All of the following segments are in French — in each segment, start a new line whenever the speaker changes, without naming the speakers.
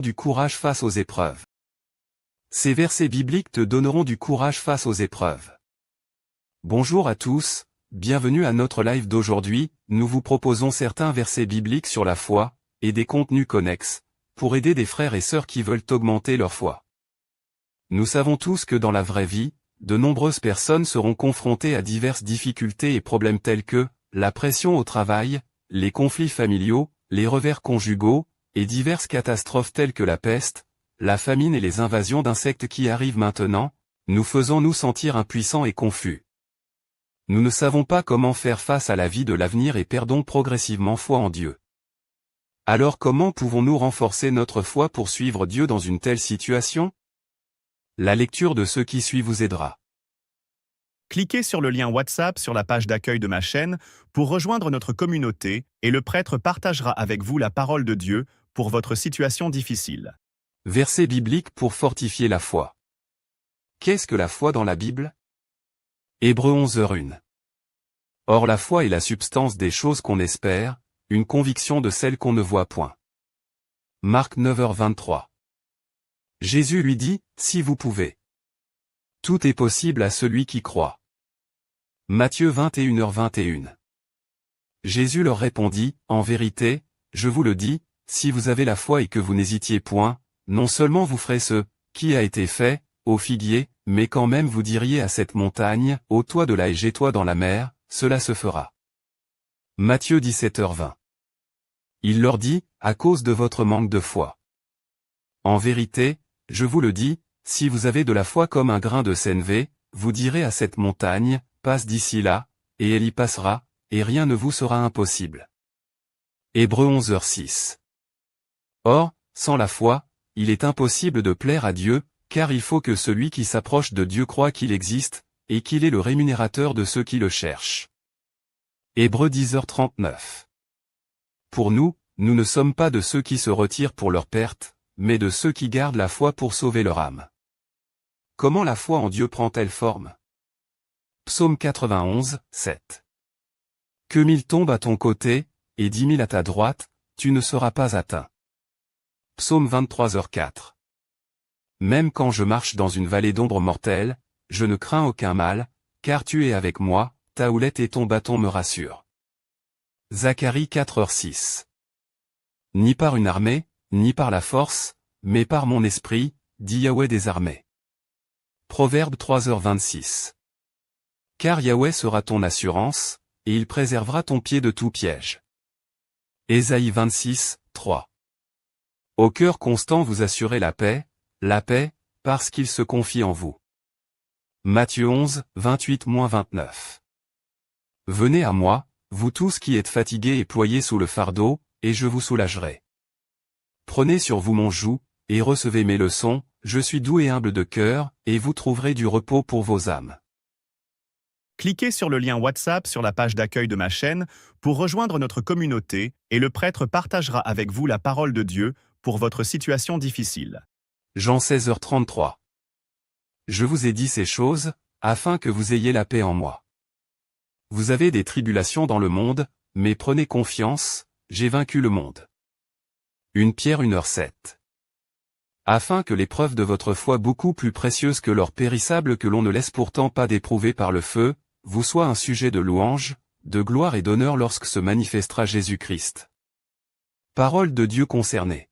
Du courage face aux épreuves. Ces versets bibliques te donneront du courage face aux épreuves. Bonjour à tous, bienvenue à notre live d'aujourd'hui. Nous vous proposons certains versets bibliques sur la foi, et des contenus connexes, pour aider des frères et sœurs qui veulent augmenter leur foi. Nous savons tous que dans la vraie vie, de nombreuses personnes seront confrontées à diverses difficultés et problèmes tels que la pression au travail, les conflits familiaux, les revers conjugaux, et diverses catastrophes telles que la peste, la famine et les invasions d'insectes qui arrivent maintenant, nous faisant nous sentir impuissants et confus. Nous ne savons pas comment faire face à la vie de l'avenir et perdons progressivement foi en Dieu. Alors comment pouvons-nous renforcer notre foi pour suivre Dieu dans une telle situation? La lecture de ce qui suit vous aidera.
Cliquez sur le lien WhatsApp sur la page d'accueil de ma chaîne pour rejoindre notre communauté et le prêtre partagera avec vous la parole de Dieu pour votre situation difficile.
Versets bibliques pour fortifier la foi. Qu'est-ce que la foi dans la Bible? Hébreux 11h1. Or la foi est la substance des choses qu'on espère, une conviction de celles qu'on ne voit point. Marc 9h23. Jésus lui dit, si vous pouvez. Tout est possible à celui qui croit. Matthieu 21h21. Jésus leur répondit, en vérité, je vous le dis, si vous avez la foi et que vous n'hésitiez point, non seulement vous ferez ce qui a été fait, au figuier, mais quand même vous diriez à cette montagne, ôte-toi de là et jette-toi dans la mer, cela se fera. Matthieu 17h20. Il leur dit, à cause de votre manque de foi. En vérité, je vous le dis, si vous avez de la foi comme un grain de sénévé, vous direz à cette montagne, passe d'ici là, et elle y passera, et rien ne vous sera impossible. Hébreux 11h6. Or, sans la foi, il est impossible de plaire à Dieu, car il faut que celui qui s'approche de Dieu croie qu'il existe, et qu'il est le rémunérateur de ceux qui le cherchent. Hébreux 10h39. Pour nous, nous ne sommes pas de ceux qui se retirent pour leur perte, mais de ceux qui gardent la foi pour sauver leur âme. Comment la foi en Dieu prend-elle forme? Psaume 91, 7. Que 1000 tombent à ton côté, et 10 000 à ta droite, tu ne seras pas atteint. Psaume 23h4. Même quand je marche dans une vallée d'ombre mortelle, je ne crains aucun mal, car tu es avec moi, ta houlette et ton bâton me rassurent. Zacharie 4h6. Ni par une armée, ni par la force, mais par mon esprit, dit Yahweh des armées. Proverbe 3h26. Car Yahweh sera ton assurance, et il préservera ton pied de tout piège. Ésaïe 26, 3. Au cœur constant vous assurez la paix, parce qu'il se confie en vous. Matthieu 11, 28-29. Venez à moi, vous tous qui êtes fatigués et ployés sous le fardeau, et je vous soulagerai. Prenez sur vous mon joug, et recevez mes leçons, je suis doux et humble de cœur, et vous trouverez du repos pour vos âmes.
Cliquez sur le lien WhatsApp sur la page d'accueil de ma chaîne pour rejoindre notre communauté et le prêtre partagera avec vous la parole de Dieu pour votre situation difficile.
Jean 16h33. Je vous ai dit ces choses, afin que vous ayez la paix en moi. Vous avez des tribulations dans le monde, mais prenez confiance, j'ai vaincu le monde. 1 Pierre 1h7. Afin que l'épreuve de votre foi beaucoup plus précieuse que l'or périssable que l'on ne laisse pourtant pas d'éprouver par le feu, vous soit un sujet de louange, de gloire et d'honneur lorsque se manifestera Jésus-Christ. Parole de Dieu concernée.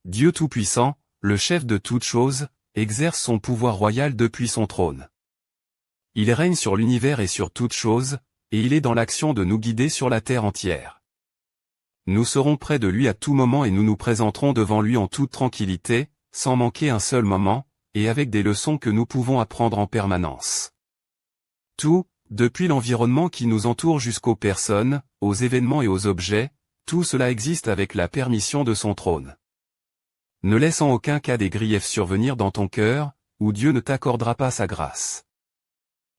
Dieu Tout-Puissant, le chef de toutes choses, exerce son pouvoir royal depuis son trône. Il règne sur l'univers et sur toutes choses, et il est dans l'action de nous guider sur la terre entière. Nous serons près de lui à tout moment et nous nous présenterons devant lui en toute tranquillité, sans manquer un seul moment, et avec des leçons que nous pouvons apprendre en permanence. Tout, depuis l'environnement qui nous entoure jusqu'aux personnes, aux événements et aux objets, tout cela existe avec la permission de son trône. Ne laisse en aucun cas des griefs survenir dans ton cœur, où Dieu ne t'accordera pas sa grâce.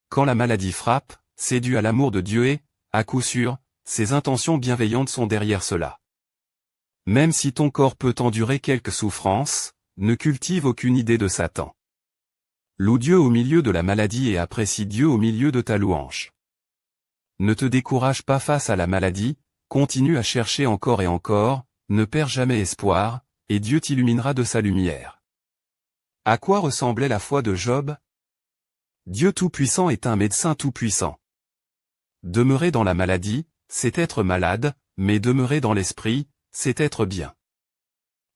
Quand la maladie frappe, c'est dû à l'amour de Dieu et, à coup sûr, ses intentions bienveillantes sont derrière cela. Même si ton corps peut endurer quelques souffrances, ne cultive aucune idée de Satan. Loue Dieu au milieu de la maladie et apprécie Dieu au milieu de ta louange. Ne te décourage pas face à la maladie, continue à chercher encore et encore, ne perds jamais espoir, et Dieu t'illuminera de sa lumière. À quoi ressemblait la foi de Job? Dieu Tout-Puissant est un médecin tout-puissant. Demeurer dans la maladie, c'est être malade, mais demeurer dans l'esprit, c'est être bien.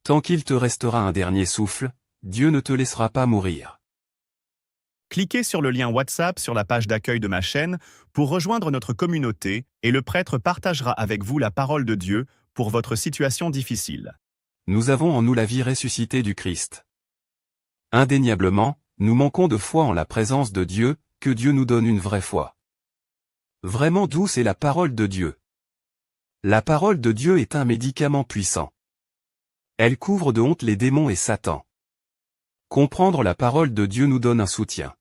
Tant qu'il te restera un dernier souffle, Dieu ne te laissera pas mourir.
Cliquez sur le lien WhatsApp sur la page d'accueil de ma chaîne pour rejoindre notre communauté et le prêtre partagera avec vous la parole de Dieu pour votre situation difficile.
Nous avons en nous la vie ressuscitée du Christ. Indéniablement, nous manquons de foi en la présence de Dieu, que Dieu nous donne une vraie foi. Vraiment douce est la parole de Dieu. La parole de Dieu est un médicament puissant. Elle couvre de honte les démons et Satan. Comprendre la parole de Dieu nous donne un soutien.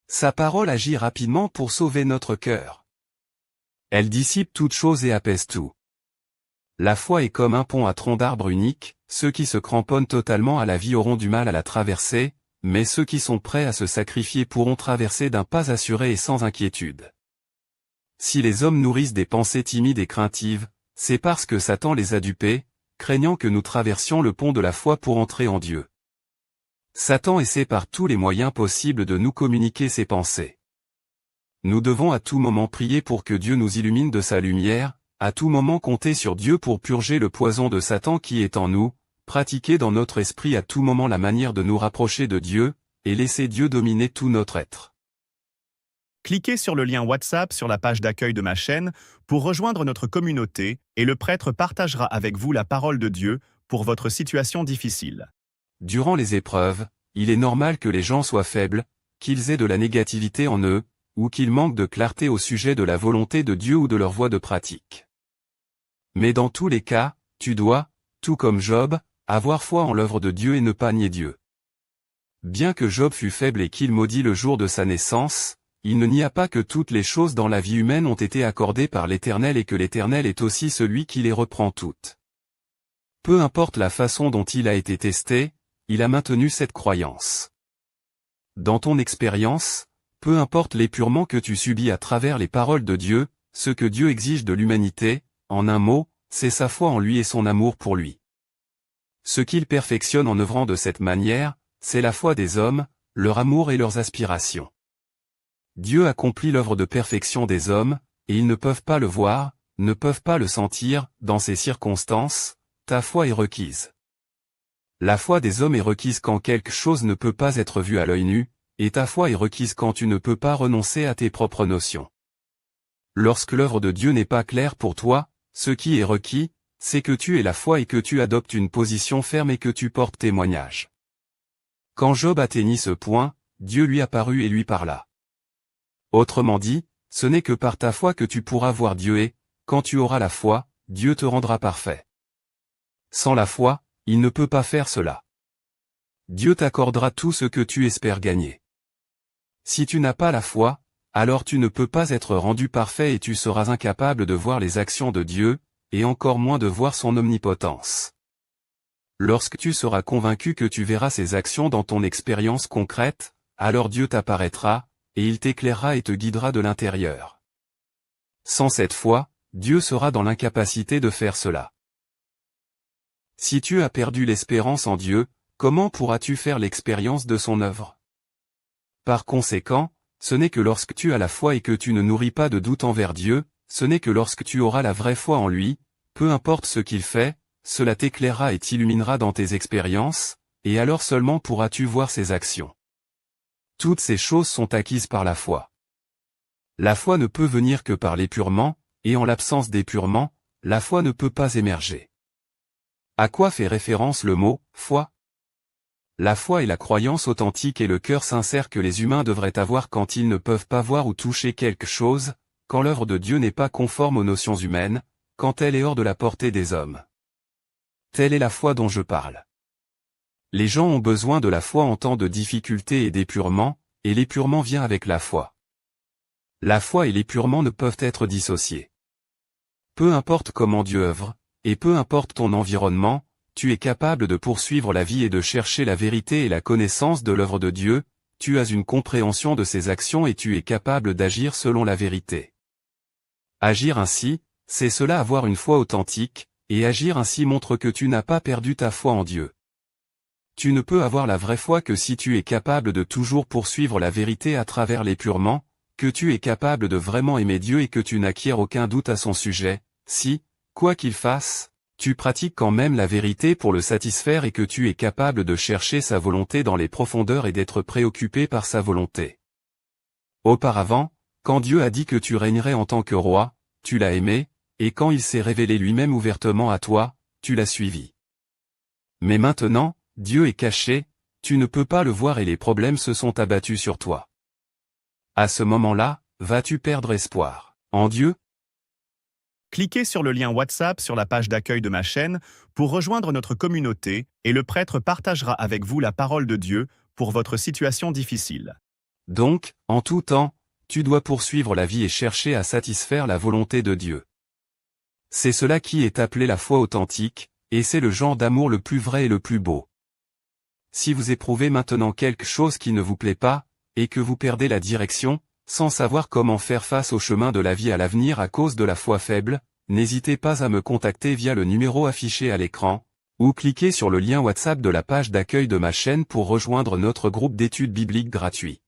Sa parole agit rapidement pour sauver notre cœur. Elle dissipe toute chose et apaise tout. La foi est comme un pont à tronc d'arbre unique, ceux qui se cramponnent totalement à la vie auront du mal à la traverser, mais ceux qui sont prêts à se sacrifier pourront traverser d'un pas assuré et sans inquiétude. Si les hommes nourrissent des pensées timides et craintives, c'est parce que Satan les a dupés, craignant que nous traversions le pont de la foi pour entrer en Dieu. Satan essaie par tous les moyens possibles de nous communiquer ses pensées. Nous devons à tout moment prier pour que Dieu nous illumine de sa lumière, à tout moment compter sur Dieu pour purger le poison de Satan qui est en nous, pratiquer dans notre esprit à tout moment la manière de nous rapprocher de Dieu, et laisser Dieu dominer tout notre être.
Cliquez sur le lien WhatsApp sur la page d'accueil de ma chaîne pour rejoindre notre communauté et le prêtre partagera avec vous la parole de Dieu pour votre situation difficile.
Durant les épreuves, il est normal que les gens soient faibles, qu'ils aient de la négativité en eux, ou qu'ils manquent de clarté au sujet de la volonté de Dieu ou de leur voie de pratique. Mais dans tous les cas, tu dois, tout comme Job, avoir foi en l'œuvre de Dieu et ne pas nier Dieu. Bien que Job fût faible et qu'il maudit le jour de sa naissance, il ne nia pas que toutes les choses dans la vie humaine ont été accordées par l'Éternel et que l'Éternel est aussi celui qui les reprend toutes. Peu importe la façon dont il a été testé, il a maintenu cette croyance. Dans ton expérience, peu importe l'épurement que tu subis à travers les paroles de Dieu, ce que Dieu exige de l'humanité, en un mot, c'est sa foi en lui et son amour pour lui. Ce qu'il perfectionne en œuvrant de cette manière, c'est la foi des hommes, leur amour et leurs aspirations. Dieu accomplit l'œuvre de perfection des hommes, et ils ne peuvent pas le voir, ne peuvent pas le sentir, dans ces circonstances, ta foi est requise. La foi des hommes est requise quand quelque chose ne peut pas être vu à l'œil nu, et ta foi est requise quand tu ne peux pas renoncer à tes propres notions. Lorsque l'œuvre de Dieu n'est pas claire pour toi, ce qui est requis, c'est que tu aies la foi et que tu adoptes une position ferme et que tu portes témoignage. Quand Job atteignit ce point, Dieu lui apparut et lui parla. Autrement dit, ce n'est que par ta foi que tu pourras voir Dieu et, quand tu auras la foi, Dieu te rendra parfait. Sans la foi, il ne peut pas faire cela. Dieu t'accordera tout ce que tu espères gagner. Si tu n'as pas la foi, alors tu ne peux pas être rendu parfait et tu seras incapable de voir les actions de Dieu, et encore moins de voir son omnipotence. Lorsque tu seras convaincu que tu verras ses actions dans ton expérience concrète, alors Dieu t'apparaîtra, et il t'éclairera et te guidera de l'intérieur. Sans cette foi, Dieu sera dans l'incapacité de faire cela. Si tu as perdu l'espérance en Dieu, comment pourras-tu faire l'expérience de son œuvre? Par conséquent, ce n'est que lorsque tu as la foi et que tu ne nourris pas de doute envers Dieu, ce n'est que lorsque tu auras la vraie foi en lui, peu importe ce qu'il fait, cela t'éclairera et t'illuminera dans tes expériences, et alors seulement pourras-tu voir ses actions. Toutes ces choses sont acquises par la foi. La foi ne peut venir que par l'épurement, et en l'absence d'épurement, la foi ne peut pas émerger. À quoi fait référence le mot « foi » ? La foi est la croyance authentique et le cœur sincère que les humains devraient avoir quand ils ne peuvent pas voir ou toucher quelque chose, quand l'œuvre de Dieu n'est pas conforme aux notions humaines, quand elle est hors de la portée des hommes. Telle est la foi dont je parle. Les gens ont besoin de la foi en temps de difficulté et d'épurement, et l'épurement vient avec la foi. La foi et l'épurement ne peuvent être dissociés. Peu importe comment Dieu œuvre, et peu importe ton environnement, tu es capable de poursuivre la vie et de chercher la vérité et la connaissance de l'œuvre de Dieu, tu as une compréhension de ses actions et tu es capable d'agir selon la vérité. Agir ainsi, c'est cela avoir une foi authentique, et agir ainsi montre que tu n'as pas perdu ta foi en Dieu. Tu ne peux avoir la vraie foi que si tu es capable de toujours poursuivre la vérité à travers l'épurement, que tu es capable de vraiment aimer Dieu et que tu n'acquiers aucun doute à son sujet, si, quoi qu'il fasse, tu pratiques quand même la vérité pour le satisfaire et que tu es capable de chercher sa volonté dans les profondeurs et d'être préoccupé par sa volonté. Auparavant, quand Dieu a dit que tu régnerais en tant que roi, tu l'as aimé, et quand il s'est révélé lui-même ouvertement à toi, tu l'as suivi. Mais maintenant, Dieu est caché, tu ne peux pas le voir et les problèmes se sont abattus sur toi. À ce moment-là, vas-tu perdre espoir en Dieu?
Cliquez sur le lien WhatsApp sur la page d'accueil de ma chaîne pour rejoindre notre communauté et le prêtre partagera avec vous la parole de Dieu pour votre situation difficile.
Donc, en tout temps, tu dois poursuivre la vie et chercher à satisfaire la volonté de Dieu. C'est cela qui est appelé la foi authentique, et c'est le genre d'amour le plus vrai et le plus beau. Si vous éprouvez maintenant quelque chose qui ne vous plaît pas, et que vous perdez la direction, sans savoir comment faire face au chemin de la vie à l'avenir à cause de la foi faible, n'hésitez pas à me contacter via le numéro affiché à l'écran, ou cliquez sur le lien WhatsApp de la page d'accueil de ma chaîne pour rejoindre notre groupe d'études bibliques gratuit.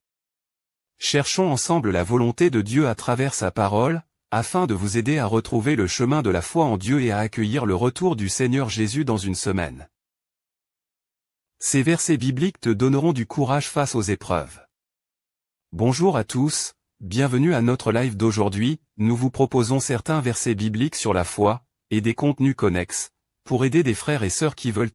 Cherchons ensemble la volonté de Dieu à travers sa parole, afin de vous aider à retrouver le chemin de la foi en Dieu et à accueillir le retour du Seigneur Jésus dans une semaine. Ces versets bibliques te donneront du courage face aux épreuves. Bonjour à tous, bienvenue à notre live d'aujourd'hui. Nous vous proposons certains versets bibliques sur la foi, et des contenus connexes, pour aider des frères et sœurs qui veulent